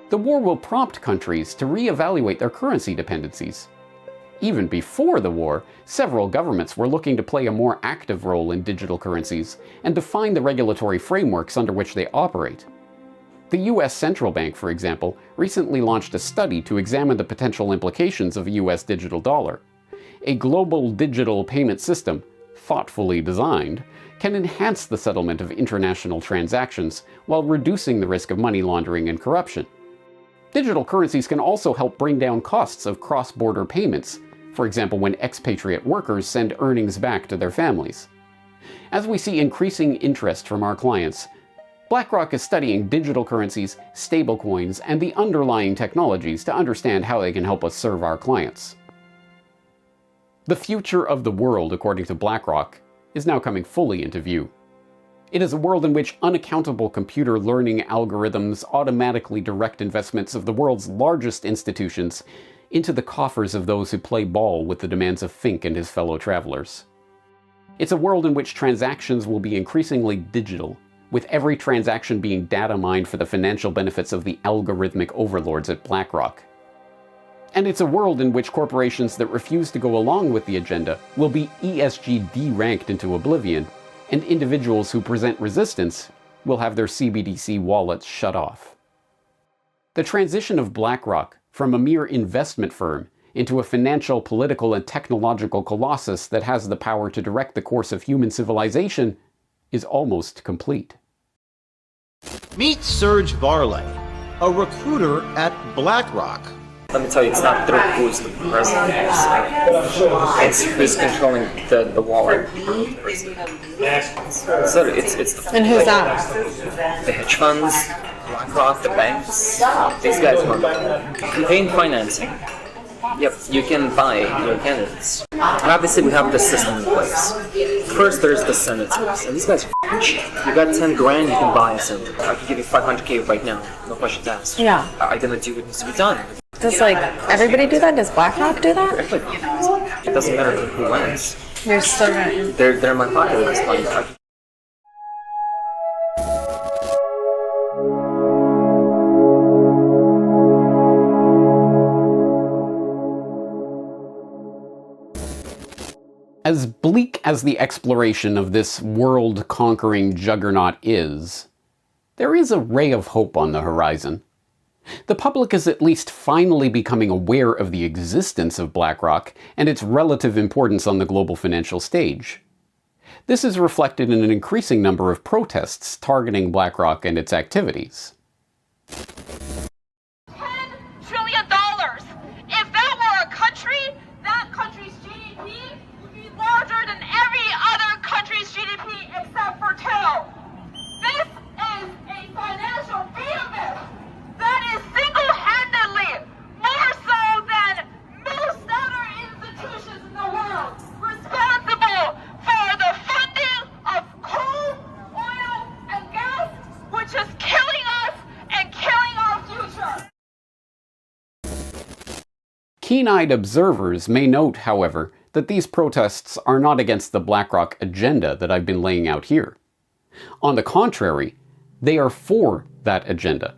The war will prompt countries to reevaluate their currency dependencies. Even before the war, several governments were looking to play a more active role in digital currencies and define the regulatory frameworks under which they operate. The US Central Bank, for example, recently launched a study to examine the potential implications of a US digital dollar. A global digital payment system, thoughtfully designed, can enhance the settlement of international transactions while reducing the risk of money laundering and corruption. Digital currencies can also help bring down costs of cross-border payments, for example when expatriate workers send earnings back to their families. As we see increasing interest from our clients, BlackRock is studying digital currencies, stablecoins, and the underlying technologies to understand how they can help us serve our clients. The future of the world, according to BlackRock, is now coming fully into view. It is a world in which unaccountable computer learning algorithms automatically direct investments of the world's largest institutions into the coffers of those who play ball with the demands of Fink and his fellow travelers. It's a world in which transactions will be increasingly digital, with every transaction being data mined for the financial benefits of the algorithmic overlords at BlackRock. And it's a world in which corporations that refuse to go along with the agenda will be ESG deranked into oblivion, and individuals who present resistance will have their CBDC wallets shut off. The transition of BlackRock from a mere investment firm into a financial, political, and technological colossus that has the power to direct the course of human civilization is almost complete. Meet Serge Varley, a recruiter at BlackRock. Let me tell you, it's not Trump who's the president. It's who's controlling the wallet. So it's the, and who's that? The hedge funds, BlackRock, the banks. These guys want campaign financing. Yep, you can buy your candidates. Obviously, we have the system in place. First, there's the senators, and these guys are cheap. You got 10 grand, you can buy a senator. I can give you 500K right now, no questions asked. Yeah. I'm gonna do what needs to be done. Does everybody do that? Does BlackRock do that? Everybody does. It doesn't matter who wins. You're still right. They're my pocket at this point. As bleak as the exploration of this world-conquering juggernaut is, there is a ray of hope on the horizon. The public is at least finally becoming aware of the existence of BlackRock and its relative importance on the global financial stage. This is reflected in an increasing number of protests targeting BlackRock and its activities. $10 trillion! If that were a country, that country's GDP would be larger than every other country's GDP except for 2. This is a financial behemoth that is single-handedly, more so than most other institutions in the world, responsible for the funding of coal, oil, and gas, which is killing us and killing our future. Keen-eyed observers may note, however, that these protests are not against the BlackRock agenda that I've been laying out here. On the contrary, they are for that agenda.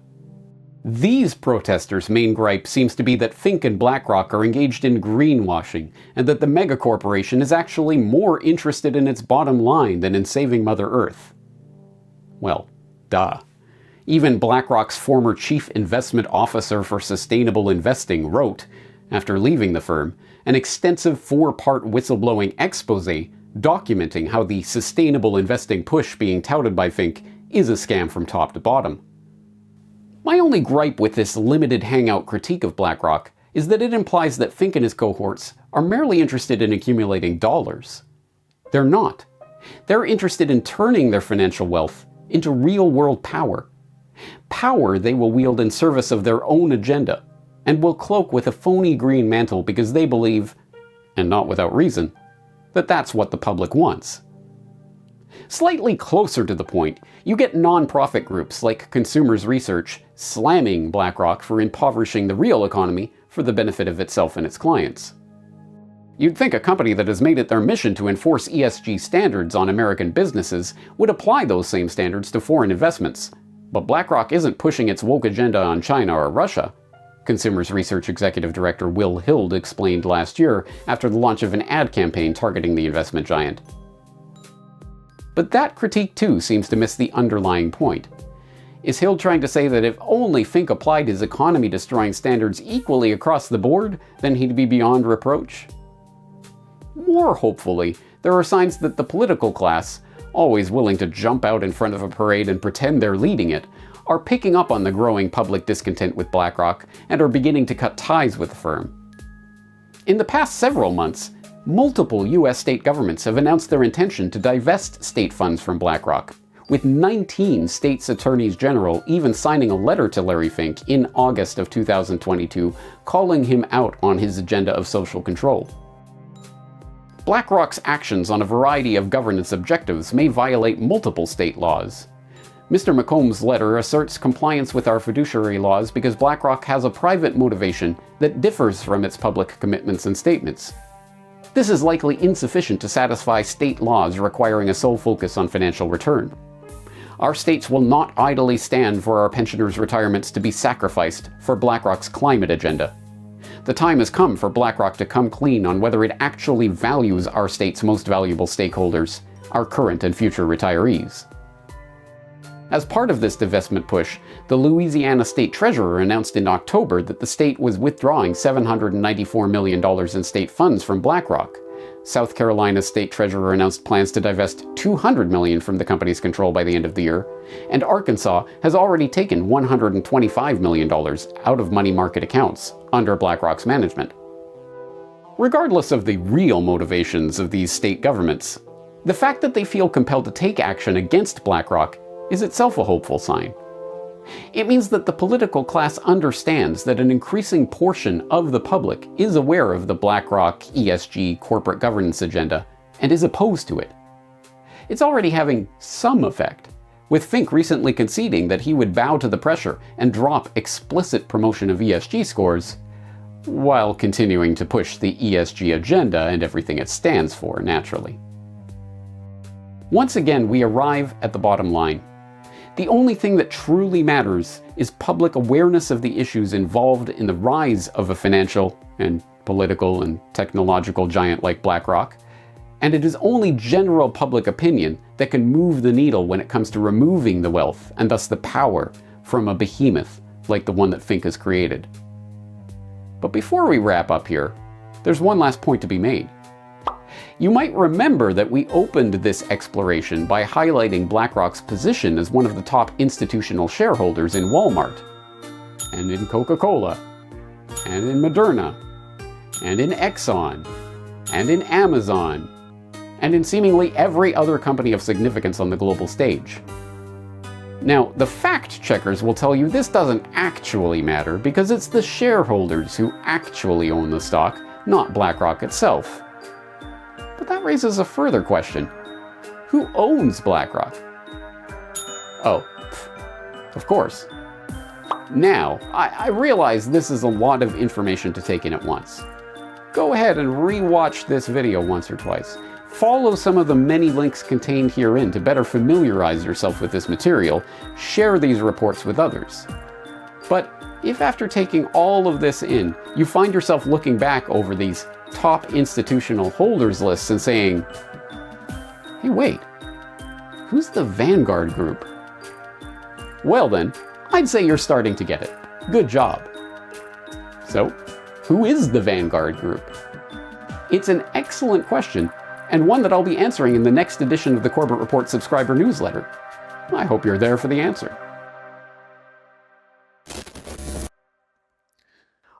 These protesters' main gripe seems to be that Fink and BlackRock are engaged in greenwashing, and that the megacorporation is actually more interested in its bottom line than in saving Mother Earth. Well, duh. Even BlackRock's former chief investment officer for sustainable investing wrote, after leaving the firm, an extensive 4-part whistleblowing exposé documenting how the sustainable investing push being touted by Fink is a scam from top to bottom. My only gripe with this limited hangout critique of BlackRock is that it implies that Fink and his cohorts are merely interested in accumulating dollars. They're not. They're interested in turning their financial wealth into real-world power. Power they will wield in service of their own agenda, and will cloak with a phony green mantle because they believe, and not without reason, that that's what the public wants. Slightly closer to the point, you get non-profit groups like Consumers Research slamming BlackRock for impoverishing the real economy for the benefit of itself and its clients. You'd think a company that has made it their mission to enforce ESG standards on American businesses would apply those same standards to foreign investments, but BlackRock isn't pushing its woke agenda on China or Russia, Consumers Research Executive Director Will Hild explained last year after the launch of an ad campaign targeting the investment giant. But that critique too seems to miss the underlying point. Is Hild trying to say that if only Fink applied his economy-destroying standards equally across the board, then he'd be beyond reproach? More hopefully, there are signs that the political class, always willing to jump out in front of a parade and pretend they're leading it, are picking up on the growing public discontent with BlackRock and are beginning to cut ties with the firm. In the past several months, multiple US state governments have announced their intention to divest state funds from BlackRock, with 19 states' attorneys general even signing a letter to Larry Fink in August of 2022 calling him out on his agenda of social control. BlackRock's actions on a variety of governance objectives may violate multiple state laws. Mr. McComb's letter asserts compliance with our fiduciary laws because BlackRock has a private motivation that differs from its public commitments and statements. This is likely insufficient to satisfy state laws requiring a sole focus on financial return. Our states will not idly stand for our pensioners' retirements to be sacrificed for BlackRock's climate agenda. The time has come for BlackRock to come clean on whether it actually values our state's most valuable stakeholders, our current and future retirees. As part of this divestment push, the Louisiana State Treasurer announced in October that the state was withdrawing $794 million in state funds from BlackRock. South Carolina's State Treasurer announced plans to divest $200 million from the company's control by the end of the year, and Arkansas has already taken $125 million out of money market accounts under BlackRock's management. Regardless of the real motivations of these state governments, the fact that they feel compelled to take action against BlackRock is itself a hopeful sign. It means that the political class understands that an increasing portion of the public is aware of the BlackRock ESG corporate governance agenda and is opposed to it. It's already having some effect, with Fink recently conceding that he would bow to the pressure and drop explicit promotion of ESG scores, while continuing to push the ESG agenda and everything it stands for, naturally. Once again, we arrive at the bottom line. The only thing that truly matters is public awareness of the issues involved in the rise of a financial and political and technological giant like BlackRock, and it is only general public opinion that can move the needle when it comes to removing the wealth and thus the power from a behemoth like the one that Fink has created. But before we wrap up here, there's one last point to be made. You might remember that we opened this exploration by highlighting BlackRock's position as one of the top institutional shareholders in Walmart, and in Coca-Cola, and in Moderna, and in Exxon, and in Amazon, and in seemingly every other company of significance on the global stage. Now, the fact checkers will tell you this doesn't actually matter because it's the shareholders who actually own the stock, not BlackRock itself. But that raises a further question. Who owns BlackRock? Oh, of course. Now, I realize this is a lot of information to take in at once. Go ahead and re-watch this video once or twice. Follow some of the many links contained herein to better familiarize yourself with this material. Share these reports with others. But if after taking all of this in, you find yourself looking back over these top institutional holders lists and saying, hey, wait, who's the Vanguard Group? Well then, I'd say you're starting to get it. Good job. So, who is the Vanguard Group? It's an excellent question, and one that I'll be answering in the next edition of the Corbett Report subscriber newsletter. I hope you're there for the answer.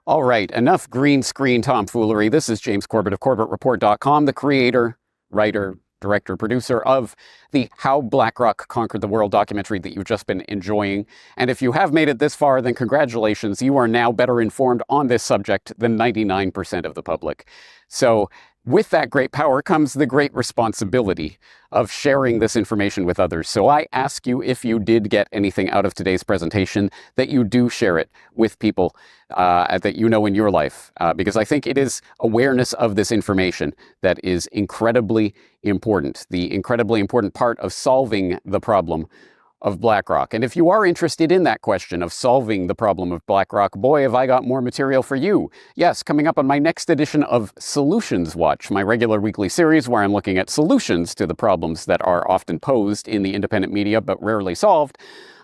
All right, enough green screen tomfoolery. This is James Corbett of CorbettReport.com, the creator, writer, director, producer of the How BlackRock Conquered the World documentary that you've just been enjoying. And if you have made it this far, then congratulations. You are now better informed on this subject than 99% of the public. So with that great power comes the great responsibility of sharing this information with others. So I ask you, if you did get anything out of today's presentation, that you do share it with people that you know in your life, because I think it is awareness of this information that is incredibly important, the incredibly important part of solving the problem of BlackRock. And if you are interested in that question of solving the problem of BlackRock, boy, have I got more material for you. Yes, coming up on my next edition of Solutions Watch, my regular weekly series where I'm looking at solutions to the problems that are often posed in the independent media but rarely solved,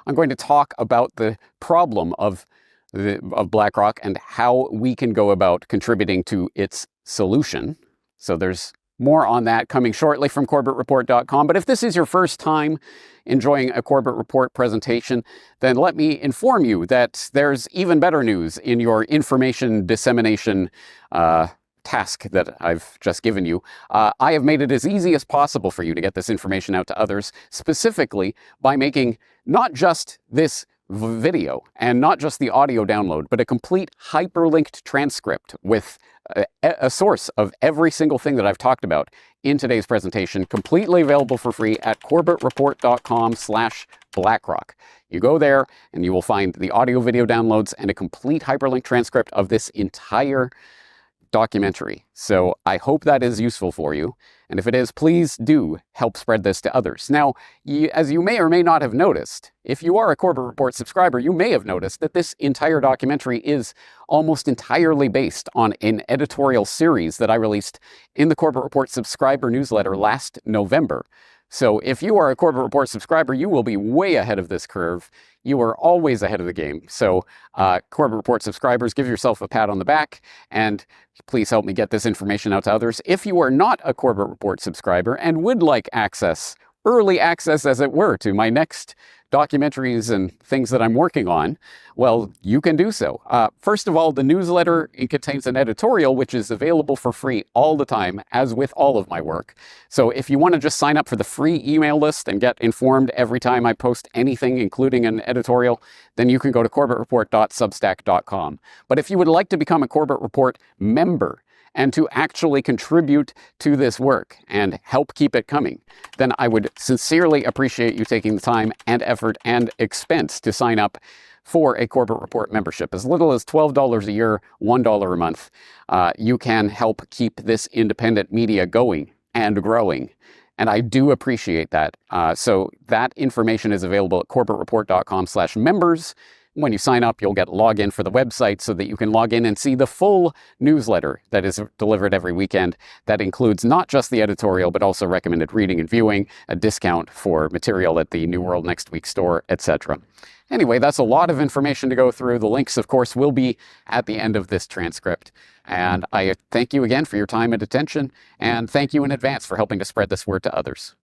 I'm going to talk about the problem of BlackRock and how we can go about contributing to its solution. So there's more on that coming shortly from CorbettReport.com. But if this is your first time enjoying a Corbett Report presentation, then let me inform you that there's even better news in your information dissemination task that I've just given you. I have made it as easy as possible for you to get this information out to others, specifically by making not just this video and not just the audio download, but a complete hyperlinked transcript with a source of every single thing that I've talked about in today's presentation, completely available for free at corbettreport.com/BlackRock. You go there and you will find the audio video downloads and a complete hyperlink transcript of this entire documentary. So I hope that is useful for you. And if it is, please do help spread this to others. Now, as you may or may not have noticed, if you are a Corbett Report subscriber, you may have noticed that this entire documentary is almost entirely based on an editorial series that I released in the Corbett Report subscriber newsletter last November. So if you are a Corbett Report subscriber, you will be way ahead of this curve. You are always ahead of the game. So Corbett Report subscribers, give yourself a pat on the back and please help me get this information out to others. If you are not a Corbett Report subscriber and would like access, early access as it were, to my next documentaries and things that I'm working on, well, you can do so. First of all, the newsletter, it contains an editorial which is available for free all the time, as with all of my work. So if you want to just sign up for the free email list and get informed every time I post anything, including an editorial, then you can go to corbettreport.substack.com. But if you would like to become a Corbett Report member, and to actually contribute to this work and help keep it coming, then I would sincerely appreciate you taking the time and effort and expense to sign up for a Corbett Report membership. As little as $12 a year, $1 a month, you can help keep this independent media going and growing. And I do appreciate that. So that information is available at corbettreport.com/members. When you sign up, you'll get login for the website so that you can log in and see the full newsletter that is delivered every weekend. That includes not just the editorial, but also recommended reading and viewing, a discount for material at the New World Next Week store, etc. Anyway, that's a lot of information to go through. The links, of course, will be at the end of this transcript. And I thank you again for your time and attention, and thank you in advance for helping to spread this word to others.